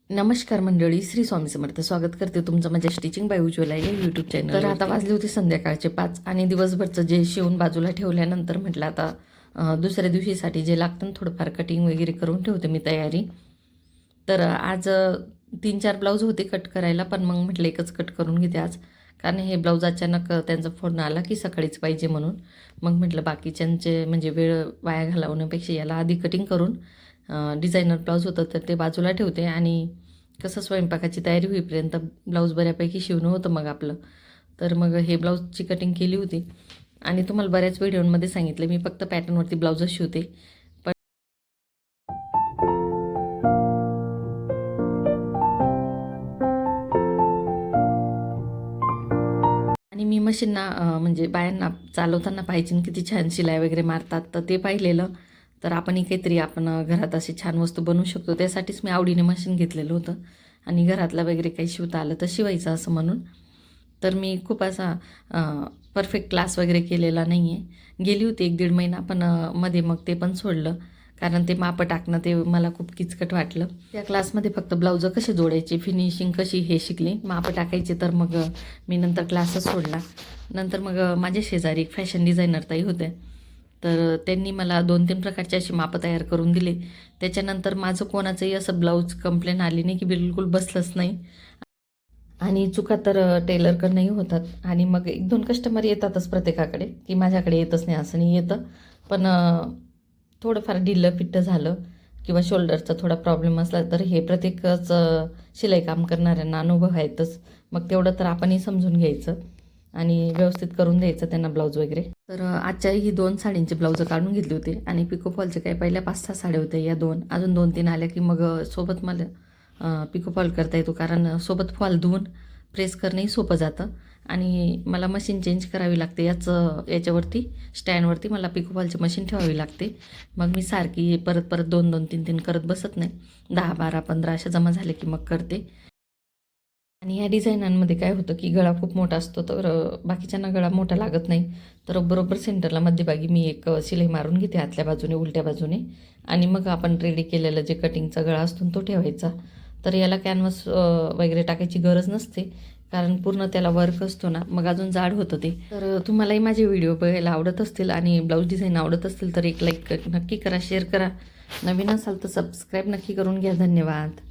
नमस्कार मंडळी, श्री स्वामी समर्थ. स्वागत करते तुमचं माझ्या स्टिचिंग बाय उज्ज्वला या यूट्यूब चॅनल. तर आता वाजले होते संध्याकाळचे 5 आणि दिवसभरचं जे शिवून बाजूला ठेवल्यानंतर म्हटलं आता दुसऱ्या दिवशीसाठी जे लागतं थोडंफार कटिंग वगैरे करून ठेवते मी तयारी. तर आज 3-4 ब्लाऊज होते कट करायला, पण मग म्हटलं एकच कट करून घेते आज, कारण हे ब्लाऊज अचानक त्यांचा फोन आला की सकाळीच पाहिजे म्हणून. मग म्हटलं बाकीच्यांचे म्हणजे वेळ वाया घालवण्यापेक्षा याला आधी कटिंग करून डिझायनर ब्लाऊज होतं तर ते बाजूला ठेवते आणि कसं स्वयंपाकाची तयारी होईपर्यंत ब्लाऊज बऱ्यापैकी शिवणं होतं मग आपलं. तर मग हे ब्लाऊजची कटिंग केली होती आणि तुम्हाला बऱ्याच व्हिडिओमध्ये सांगितलं मी फक्त पॅटर्नवरती ब्लाऊजच शिवते. पण आणि मी मशीनना म्हणजे बायांना चालवताना पाहिजे किती छान शिलाई वगैरे मारतात, तर ते पाहिलेलं. तर आपण काहीतरी आपण घरात अशी छान वस्तू बनवू शकतो, त्यासाठीच मी आवडीने मशीन घेतलेलं होतं आणि घरातलं वगैरे काही शिवता आलं तर शिवायचं असं म्हणून. तर मी खूप असा परफेक्ट क्लास वगैरे केलेला नाही आहे. गेली होती 1-1.5 महिना, पण मध्ये मग ते पण सोडलं, कारण ते मापं टाकणं ते मला खूप किचकट वाटलं. त्या क्लासमध्ये फक्त ब्लाऊजं कसे जोडायचे, फिनिशिंग कशी हे शिकली, मापं टाकायचे. तर मग मी नंतर क्लासच सोडला. नंतर मग माझे शेजारी एक फॅशन डिझायनर ताई होते, तर त्यांनी मला 2-3 प्रकारचे अशी मापं तयार करून दिले. त्याच्यानंतर माझं कोणाचंही असं ब्लाऊज कंप्लेन आली नाही की बिलकुल बसलंच नाही. आणि चुका तर टेलरकडनंही होतात आणि मग 1-2 कस्टमर येतातच प्रत्येकाकडे, की माझ्याकडे येतच नाही असं नाही, येतं. पण थोडंफार ढिल्लं फिट्टं झालं किंवा शोल्डरचा थोडा प्रॉब्लेम असला तर हे प्रत्येकच शिलाई काम करणाऱ्यांना अनुभव आहेतच. मग तेवढं तर आपणही समजून घ्यायचं आणि व्यवस्थित करून द्यायचं त्यांना ब्लाऊज वगैरे. तर आजच्या ही 2 साडींचे ब्लाऊजं काढून घेतले होते आणि पिको फॉलचे काही पहिल्या 5-6 साड्या होत्या, या 2 अजून 2-3 आल्या की मग सोबत मला पिको फॉल करता येतो, कारण सोबत फॉल धुवून प्रेस करणंही सोपं जातं आणि मला मशीन चेंज करावी लागते. याच्यावरती स्टँडवरती मला पिको फॉलची मशीन ठेवावी लागते. मग मी सारखी परत परत 2-2, 3-3 करत बसत नाही. 10, 12, 15 अशा जमा झाले की मग करते. आणि ह्या डिझाईनांमध्ये काय होतं की गळा खूप मोठा असतो, तर बाकीच्यांना गळा मोठा लागत नाही. तर बरोबर सेंटरला मध्यभागी मी एक शिलाई मारून घेते आतल्या बाजूने, उलट्या बाजूने, आणि मग आपण रेडी केलेलं जे कटिंगचा गळा असतो तो ठेवायचा. तर याला कॅनव्हास वगैरे टाकायची गरज नसते, कारण पूर्ण त्याला वर्क असतो ना, मग अजून जाड होतं ते. तर तुम्हालाही माझे व्हिडिओ बघायला आवडत असतील आणि ब्लाऊज डिझाईन आवडत असतील तर एक लाईक नक्की करा, शेअर करा. नवीन असाल तर सबस्क्राईब नक्की करून घ्या. धन्यवाद.